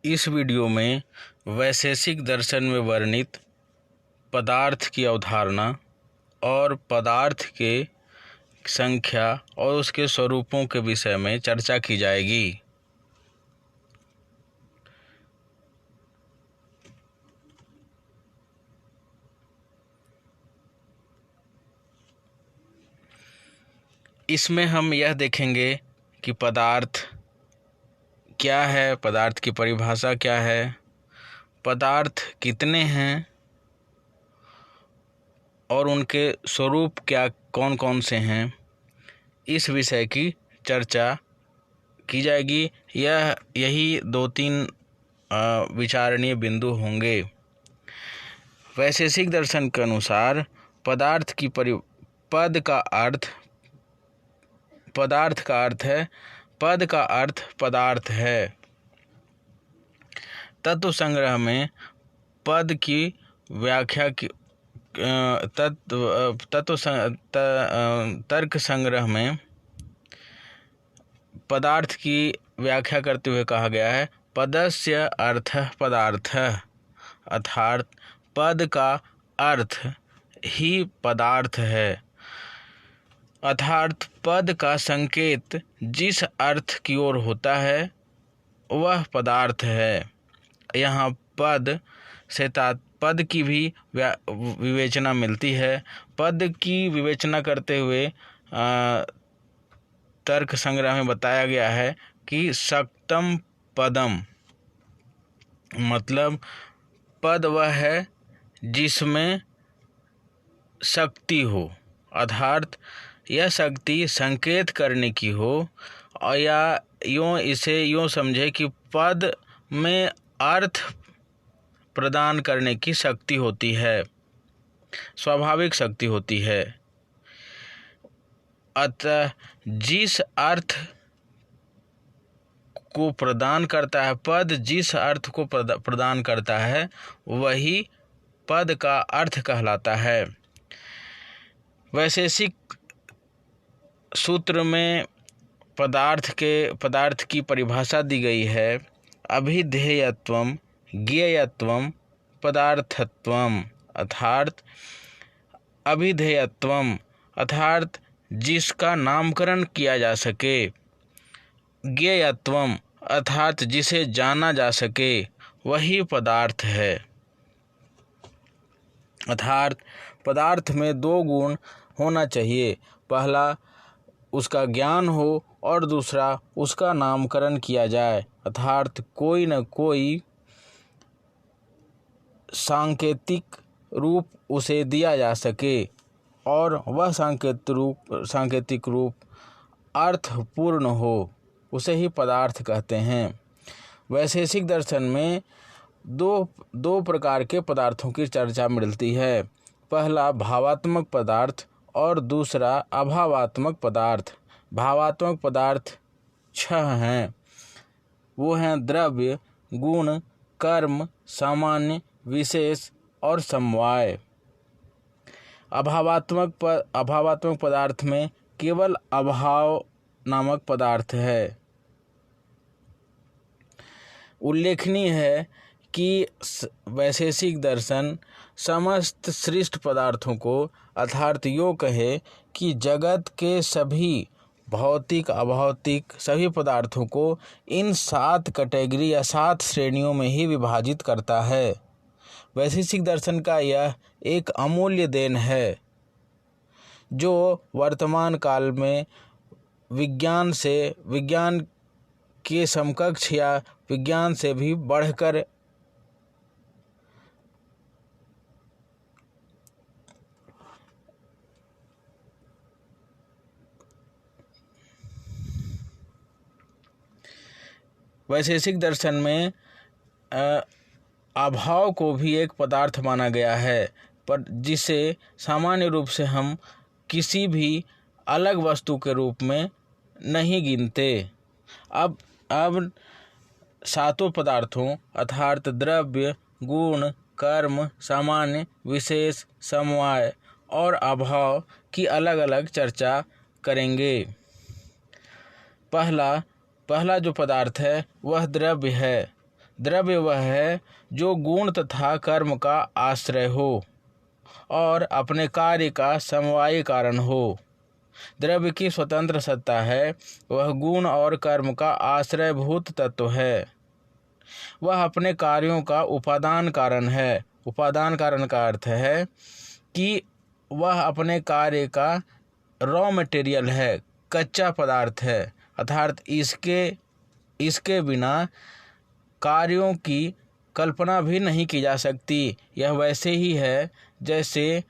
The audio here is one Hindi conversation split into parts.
इस वीडियो में वैशेषिक दर्शन में वर्णित पदार्थ की अवधारणा और पदार्थ के संख्या और उसके स्वरूपों के विषय में चर्चा की जाएगी। इसमें हम यह देखेंगे कि पदार्थ क्या है, पदार्थ की परिभाषा क्या है, पदार्थ कितने हैं और उनके स्वरूप क्या कौन कौन से हैं, इस विषय की चर्चा की जाएगी। यही 2-3 विचारणीय बिंदु होंगे। वैशेषिक दर्शन के अनुसार पदार्थ का अर्थ है, पद का अर्थ पदार्थ है। तत्व संग्रह में पद की व्याख्या की तर्क संग्रह में पदार्थ की व्याख्या करते हुए कहा गया है, पदस्य अर्थः पदार्थः, अर्थात पद का अर्थ ही पदार्थ है, अर्थात पद का संकेत जिस अर्थ की ओर होता है वह पदार्थ है। यहाँ पद से पद की भी विवेचना मिलती है। पद की विवेचना करते हुए तर्क संग्रह में बताया गया है कि शक्तम पदम, मतलब पद वह है जिसमें शक्ति हो, अर्थात यह शक्ति संकेत करने की हो, और या इसे यूँ समझे कि पद में अर्थ प्रदान करने की शक्ति होती है, स्वाभाविक शक्ति होती है। अतः जिस अर्थ को प्रदान करता है, पद जिस अर्थ को प्रदान करता है वही पद का अर्थ कहलाता है। वैशेषिक सूत्र में पदार्थ की परिभाषा दी गई है, अभिधेयत्वम ज्ञेयत्वम पदार्थत्वम, अर्थात अभिधेयत्वम अर्थात जिसका नामकरण किया जा सके, ज्ञेयत्वम अर्थात जिसे जाना जा सके वही पदार्थ है। अर्थात पदार्थ में 2 गुण होना चाहिए, पहला उसका ज्ञान हो और दूसरा उसका नामकरण किया जाए, अर्थात कोई न कोई सांकेतिक रूप उसे दिया जा सके और वह सांकेतिक रूप अर्थपूर्ण हो, उसे ही पदार्थ कहते हैं। वैशेषिक दर्शन में दो प्रकार के पदार्थों की चर्चा मिलती है, पहला भावात्मक पदार्थ और दूसरा अभावात्मक पदार्थ। भावात्मक पदार्थ 6 हैं, वो हैं द्रव्य, गुण, कर्म, सामान्य, विशेष और समवाय। अभावात्मक पदार्थ में केवल अभाव नामक पदार्थ है। उल्लेखनीय है कि वैशेषिक दर्शन समस्त सृष्ट पदार्थों को, अर्थात यो कहे कि जगत के सभी भौतिक अभौतिक सभी पदार्थों को इन 7 कैटेगरी या 7 श्रेणियों में ही विभाजित करता है। वैशेषिक दर्शन का यह एक अमूल्य देन है जो वर्तमान काल में विज्ञान के समकक्ष या विज्ञान से भी बढ़कर वैशेषिक दर्शन में अभाव को भी एक पदार्थ माना गया है, पर जिसे सामान्य रूप से हम किसी भी अलग वस्तु के रूप में नहीं गिनते। अब 7 पदार्थों अर्थात द्रव्य, गुण, कर्म, सामान्य, विशेष, समवाय और अभाव की अलग अलग चर्चा करेंगे। पहला जो पदार्थ है वह द्रव्य है। द्रव्य वह है जो गुण तथा कर्म का आश्रय हो और अपने कार्य का समवायी कारण हो। द्रव्य की स्वतंत्र सत्ता है, वह गुण और कर्म का आश्रयभूत तत्व है। वह अपने कार्यों का उपादान कारण है। उपादान कारण का अर्थ है कि वह अपने कार्य का रॉ मटेरियल है, कच्चा पदार्थ है, अर्थात इसके बिना कार्यों की कल्पना भी नहीं की जा सकती। यह वैसे ही है जैसे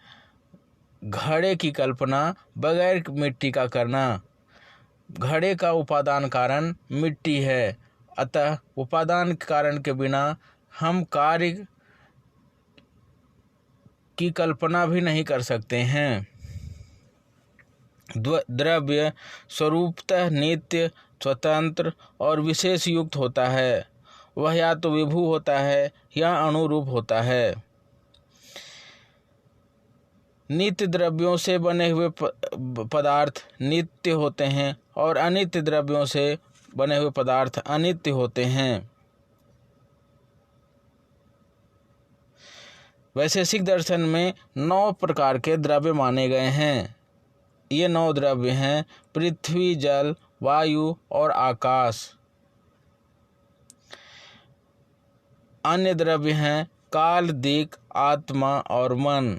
घड़े की कल्पना बगैर मिट्टी का करना। घड़े का उपादान कारण मिट्टी है, अतः उपादान कारण के बिना हम कार्य की कल्पना भी नहीं कर सकते हैं। द्रव्य स्वरूपतः नित्य, स्वतंत्र और विशेष युक्त होता है। वह या तो विभू होता है या अनुरूप होता है। नित्य द्रव्यों से बने हुए पदार्थ नित्य होते हैं और अनित्य द्रव्यों से बने हुए पदार्थ अनित्य होते हैं। वैशेषिक दर्शन में 9 प्रकार के द्रव्य माने गए हैं। ये 9 द्रव्य हैं: पृथ्वी, जल, वायु और आकाश। अन्य द्रव्य हैं काल, दिक्, आत्मा और मन।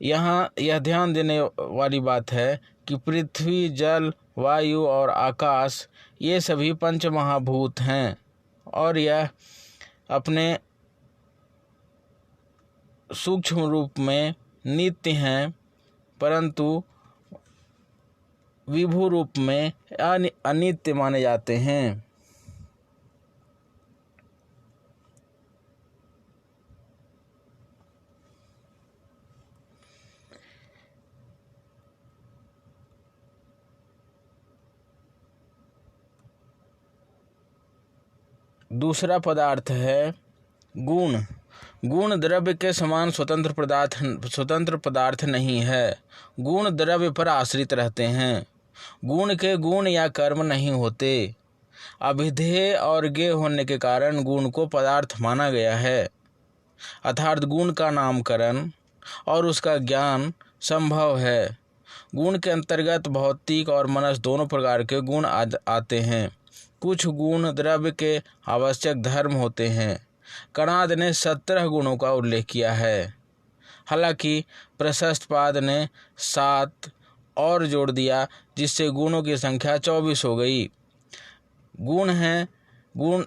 यहाँ यह ध्यान देने वाली बात है कि पृथ्वी, जल, वायु और आकाश ये सभी पंच महाभूत हैं और यह अपने सूक्ष्म रूप में नित्य हैं, परंतु विभू रूप में अनित्य माने जाते हैं। दूसरा पदार्थ है गुण। गुण द्रव्य के समान स्वतंत्र पदार्थ नहीं है। गुण द्रव्य पर आश्रित रहते हैं। गुण के गुण या कर्म नहीं होते। अभिधेय और ज्ञेय होने के कारण गुण को पदार्थ माना गया है, अर्थात गुण का नामकरण और उसका ज्ञान संभव है। गुण के अंतर्गत भौतिक और मनस दोनों प्रकार के गुण आते हैं। कुछ गुण द्रव्य के आवश्यक धर्म होते हैं। कणाद ने 17 गुणों का उल्लेख किया है, हालांकि प्रशस्तपाद ने 7 और जोड़ दिया, जिससे गुणों की संख्या 24 हो गई। गुण हैं गुण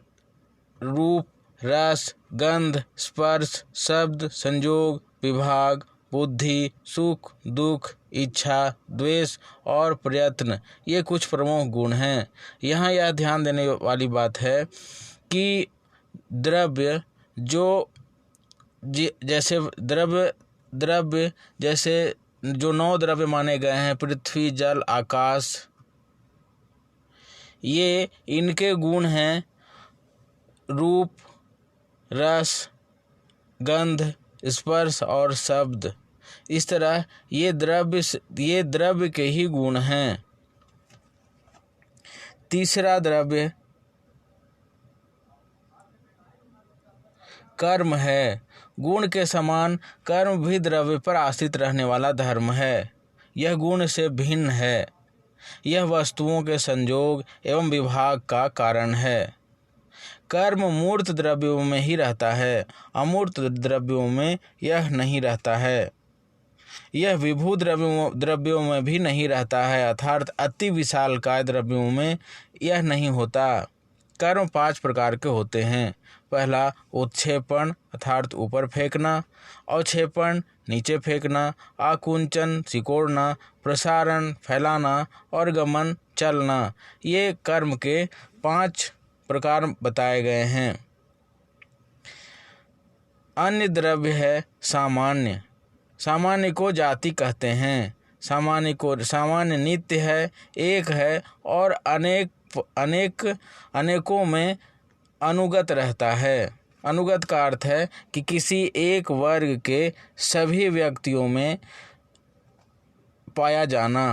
रूप, रस, गंध, स्पर्श, शब्द, संयोग, विभाग, बुद्धि, सुख, दुख, इच्छा, द्वेष और प्रयत्न। ये कुछ प्रमुख गुण हैं। यहाँ यह ध्यान देने वाली बात है कि द्रव्य जैसे जो 9 द्रव्य माने गए हैं, पृथ्वी, जल, आकाश, ये इनके गुण हैं रूप, रस, गंध, स्पर्श और शब्द। इस तरह ये द्रव्य के ही गुण हैं। तीसरा द्रव्य कर्म है। गुण के समान कर्म भी द्रव्य पर आश्रित रहने वाला धर्म है। यह गुण से भिन्न है। यह वस्तुओं के संयोग एवं विभाग का कारण है। कर्म मूर्त द्रव्यों में ही रहता है, अमूर्त द्रव्यों में यह नहीं रहता है। यह विभू द्रव्यों में भी नहीं रहता है, अर्थात अति विशालकाय द्रव्यों में यह नहीं होता। कर्म 5 प्रकार के होते हैं। पहला उत्क्षेपण अर्थात ऊपर फेंकना, अवक्षेपण नीचे फेंकना, आकुंचन सिकोड़ना, प्रसारण फैलाना और गमन चलना। ये कर्म के 5 प्रकार बताए गए हैं। अन्य द्रव्य है सामान्य। सामान्य को जाति कहते हैं। सामान्य नित्य है, एक है और अनेकों में अनुगत रहता है। अनुगत का अर्थ है कि किसी एक वर्ग के सभी व्यक्तियों में पाया जाना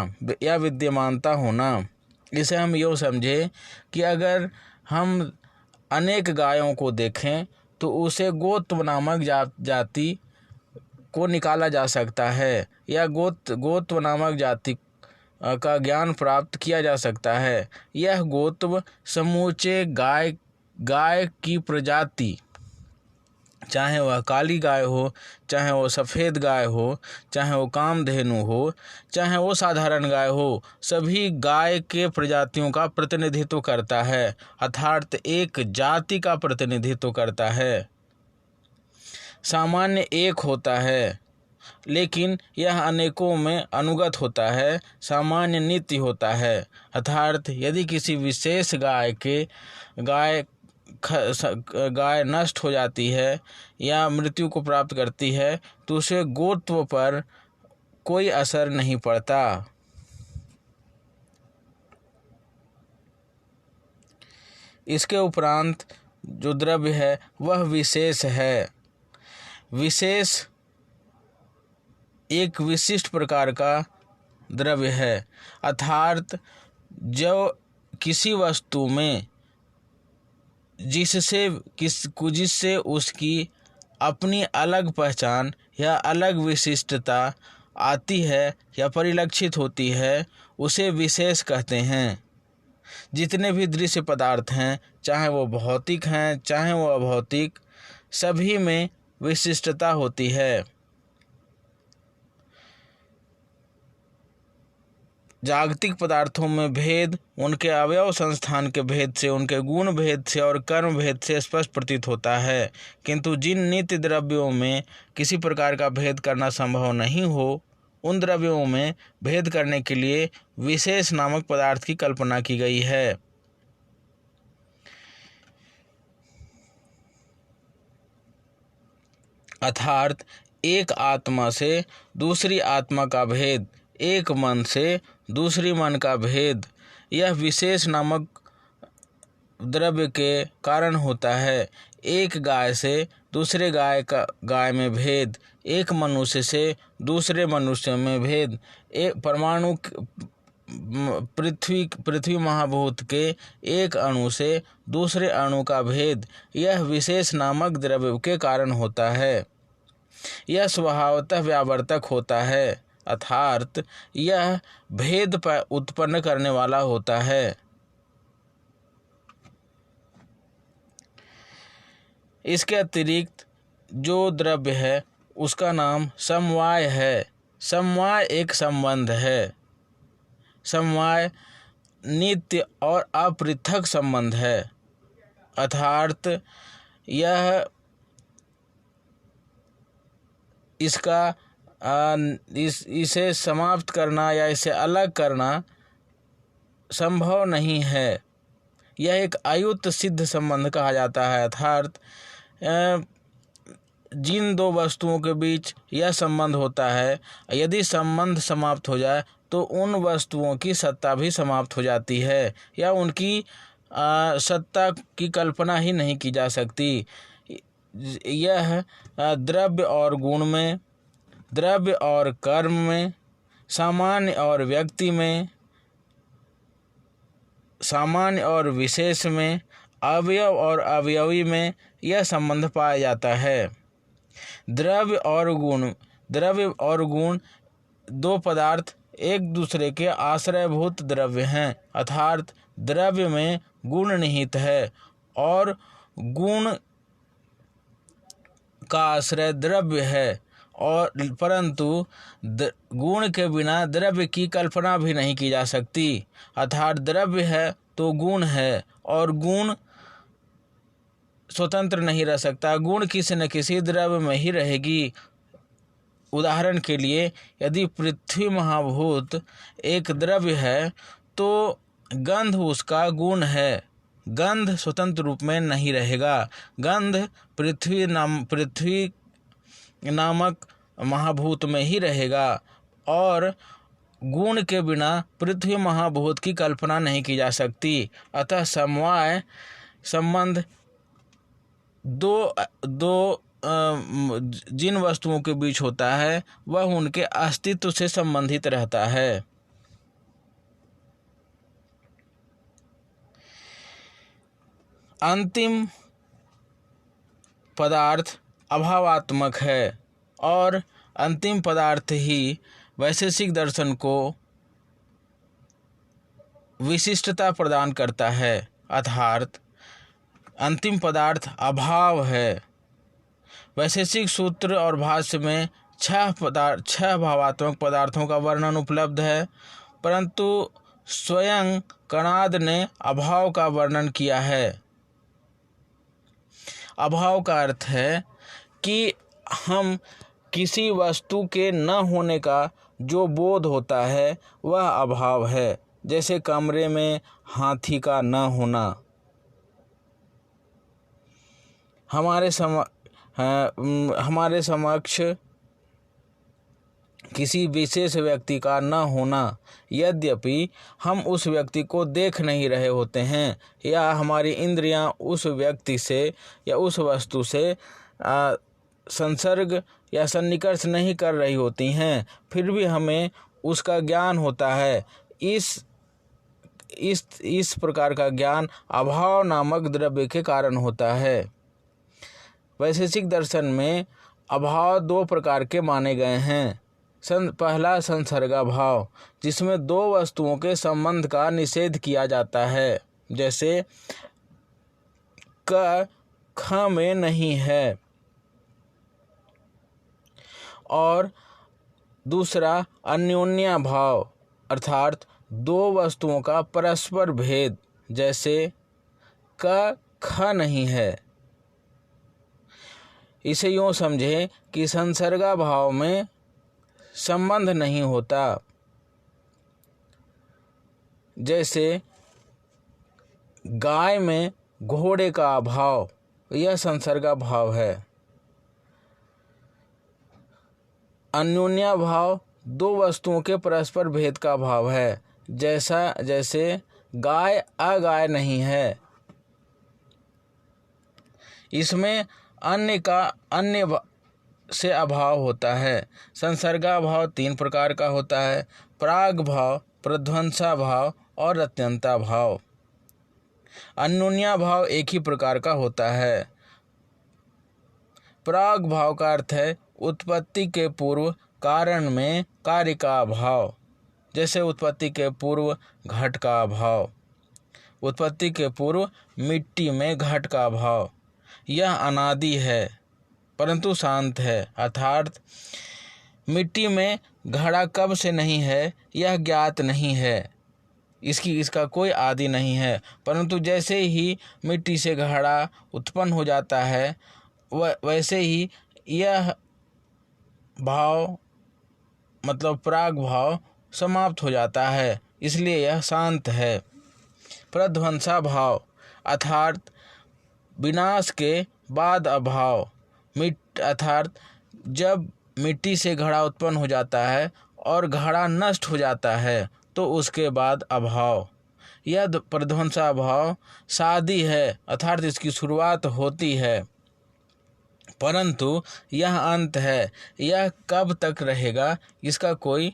या विद्यमानता होना। इसे हम यूँ समझे कि अगर हम अनेक गायों को देखें तो उसे गोत्र नामक जाति को निकाला जा सकता है, या गोत्र नामक जाति का ज्ञान प्राप्त किया जा सकता है। यह गोत्र समूचे गाय की प्रजाति, चाहे वह काली गाय हो, चाहे वो सफ़ेद गाय हो, चाहे वो कामधेनु हो, चाहे वो साधारण गाय हो, सभी गाय के प्रजातियों का प्रतिनिधित्व करता है, अर्थात एक जाति का प्रतिनिधित्व करता है। सामान्य एक होता है, लेकिन यह अनेकों में अनुगत होता है। सामान्य नित्य होता है, अर्थात यदि किसी विशेष गाय नष्ट हो जाती है या मृत्यु को प्राप्त करती है तो उसे गोत्र पर कोई असर नहीं पड़ता। इसके उपरांत जो द्रव्य है वह विशेष है। विशेष एक विशिष्ट प्रकार का द्रव्य है, अर्थात जो किसी वस्तु में जिससे उसकी अपनी अलग पहचान या अलग विशिष्टता आती है या परिलक्षित होती है, उसे विशेष कहते हैं। जितने भी दृश्य पदार्थ हैं, चाहे वो भौतिक हैं चाहे वो अभौतिक, सभी में विशिष्टता होती है। जागतिक पदार्थों में भेद उनके अवयव संस्थान के भेद से, उनके गुण भेद से और कर्म भेद से स्पष्ट प्रतीत होता है, किंतु जिन नित्य द्रव्यों में किसी प्रकार का भेद करना संभव नहीं हो, उन द्रव्यों में भेद करने के लिए विशेष नामक पदार्थ की कल्पना की गई है। अर्थात एक आत्मा से दूसरी आत्मा का भेद, एक मन से दूसरी मन का भेद, यह विशेष नामक द्रव्य के कारण होता है। एक गाय से दूसरे गाय में भेद, एक मनुष्य से दूसरे मनुष्य में भेद, एक परमाणु पृथ्वी महाभूत के एक अणु से दूसरे अणु का भेद, यह विशेष नामक द्रव्य के कारण होता है। यह स्वभावतः व्यावर्तक होता है, अर्थात यह भेद उत्पन्न करने वाला होता है। इसके अतिरिक्त जो द्रव्य है उसका नाम समवाय है। समवाय एक संबंध है। समवाय नित्य और अपृथक संबंध है, अर्थात यह इसे समाप्त करना या इसे अलग करना संभव नहीं है। यह एक अयुत सिद्ध संबंध कहा जाता है, अर्थात जिन दो वस्तुओं के बीच यह संबंध होता है, यदि संबंध समाप्त हो जाए तो उन वस्तुओं की सत्ता भी समाप्त हो जाती है या उनकी सत्ता की कल्पना ही नहीं की जा सकती। यह द्रव्य और गुण में, द्रव्य और कर्म में, सामान्य और व्यक्ति में, सामान्य और विशेष में, अवयव और अवयवी में यह संबंध पाया जाता है। द्रव्य और गुण दो पदार्थ एक दूसरे के आश्रयभूत द्रव्य हैं, अर्थात द्रव्य में गुण निहित है और गुण का आश्रय द्रव्य है, और परंतु गुण के बिना द्रव्य की कल्पना भी नहीं की जा सकती। अर्थात द्रव्य है तो गुण है और गुण स्वतंत्र नहीं रह सकता, गुण किसी न किसी द्रव्य में ही रहेगी। उदाहरण के लिए, यदि पृथ्वी महाभूत एक द्रव्य है तो गंध उसका गुण है, गंध स्वतंत्र रूप में नहीं रहेगा। गंध पृथ्वी नामक महाभूत में ही रहेगा और गुण के बिना पृथ्वी महाभूत की कल्पना नहीं की जा सकती। अतः समवाय संबंध दो जिन वस्तुओं के बीच होता है वह उनके अस्तित्व से संबंधित रहता है। अंतिम पदार्थ अभावात्मक है और अंतिम पदार्थ ही वैशेषिक दर्शन को विशिष्टता प्रदान करता है, अर्थात अंतिम पदार्थ अभाव है। वैशेषिक सूत्र और भाष्य में छह भावात्मक पदार्थों का वर्णन उपलब्ध है, परंतु स्वयं कणाद ने अभाव का वर्णन किया है। अभाव का अर्थ है कि हम किसी वस्तु के न होने का जो बोध होता है वह अभाव है। जैसे कमरे में हाथी का न होना, हमारे समक्ष किसी विशेष व्यक्ति का न होना, यद्यपि हम उस व्यक्ति को देख नहीं रहे होते हैं या हमारी इंद्रियां उस व्यक्ति से या उस वस्तु से संसर्ग या सन्निकर्ष नहीं कर रही होती हैं, फिर भी हमें उसका ज्ञान होता है। इस प्रकार का ज्ञान अभाव नामक द्रव्य के कारण होता है। वैशेषिक दर्शन में अभाव दो प्रकार के माने गए हैं। पहला संसर्गाभाव, जिसमें दो वस्तुओं के संबंध का निषेध किया जाता है, जैसे क ख में नहीं है। और दूसरा अन्योन्या भाव, अर्थात दो वस्तुओं का परस्पर भेद, जैसे क ख नहीं है। इसे यूँ समझें कि संसर्गा भाव में संबंध नहीं होता। जैसे गाय में घोड़े का अभाव, यह संसर्गा भाव है। अन्योन्या भाव दो वस्तुओं के परस्पर भेद का भाव है, जैसे गाय अगाय नहीं है। इसमें अन्य से अभाव होता है। संसर्गा भाव तीन प्रकार का होता है: प्राग भाव, प्रध्वंसा भाव और अत्यंता भाव। अन्योन्या भाव एक ही प्रकार का होता है। प्राग भाव का अर्थ है उत्पत्ति के पूर्व कारण में कार्य का अभाव, जैसे उत्पत्ति के पूर्व घट का अभाव, उत्पत्ति के पूर्व मिट्टी में घट का अभाव। यह अनादि है परंतु शांत है, अर्थात मिट्टी में घड़ा कब से नहीं है यह ज्ञात नहीं है, इसका कोई आदि नहीं है। परंतु जैसे ही मिट्टी से घड़ा उत्पन्न हो जाता है वैसे ही यह भाव मतलब प्राग भाव समाप्त हो जाता है, इसलिए यह शांत है। प्रध्वंसा भाव अर्थात विनाश के बाद अभाव, अर्थात जब मिट्टी से घड़ा उत्पन्न हो जाता है और घड़ा नष्ट हो जाता है तो उसके बाद अभाव। यह प्रध्वंसा भाव शादी है, अर्थात इसकी शुरुआत होती है परंतु यह अंत है। यह कब तक रहेगा इसका कोई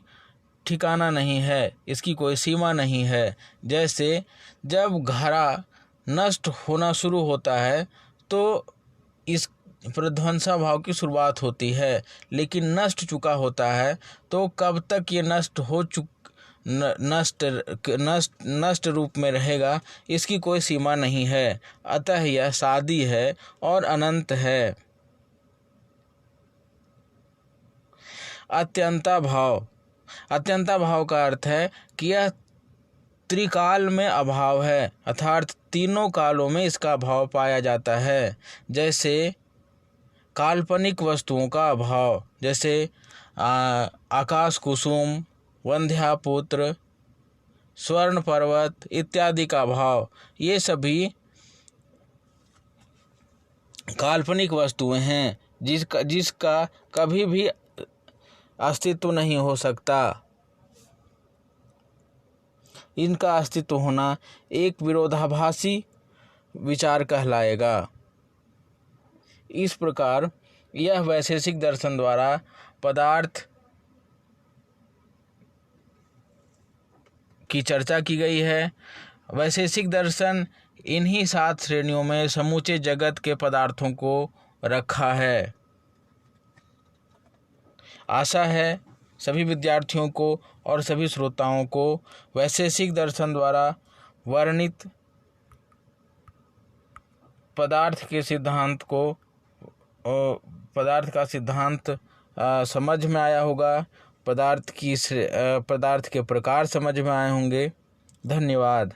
ठिकाना नहीं है, इसकी कोई सीमा नहीं है। जैसे जब घड़ा नष्ट होना शुरू होता है तो इस प्रध्वंसा भाव की शुरुआत होती है, लेकिन नष्ट चुका होता है तो कब तक ये नष्ट रूप में रहेगा इसकी कोई सीमा नहीं है। अतः यह शादी है और अनंत है। अत्यंता भाव का अर्थ है कि यह त्रिकाल में अभाव है, अर्थात तीनों कालों में इसका अभाव पाया जाता है। जैसे काल्पनिक वस्तुओं का अभाव, जैसे आकाश कुसुम, वंध्यापुत्र, स्वर्ण पर्वत इत्यादि का अभाव, ये सभी काल्पनिक वस्तुएं हैं जिसका कभी भी अस्तित्व नहीं हो सकता। इनका अस्तित्व होना एक विरोधाभासी विचार कहलाएगा। इस प्रकार यह वैशेषिक दर्शन द्वारा पदार्थ की चर्चा की गई है। वैशेषिक दर्शन इन्हीं 7 श्रेणियों में समूचे जगत के पदार्थों को रखा है। आशा है सभी विद्यार्थियों को और सभी श्रोताओं को वैशेषिक दर्शन द्वारा वर्णित पदार्थ का सिद्धांत समझ में आया होगा। पदार्थ के प्रकार समझ में आए होंगे। धन्यवाद।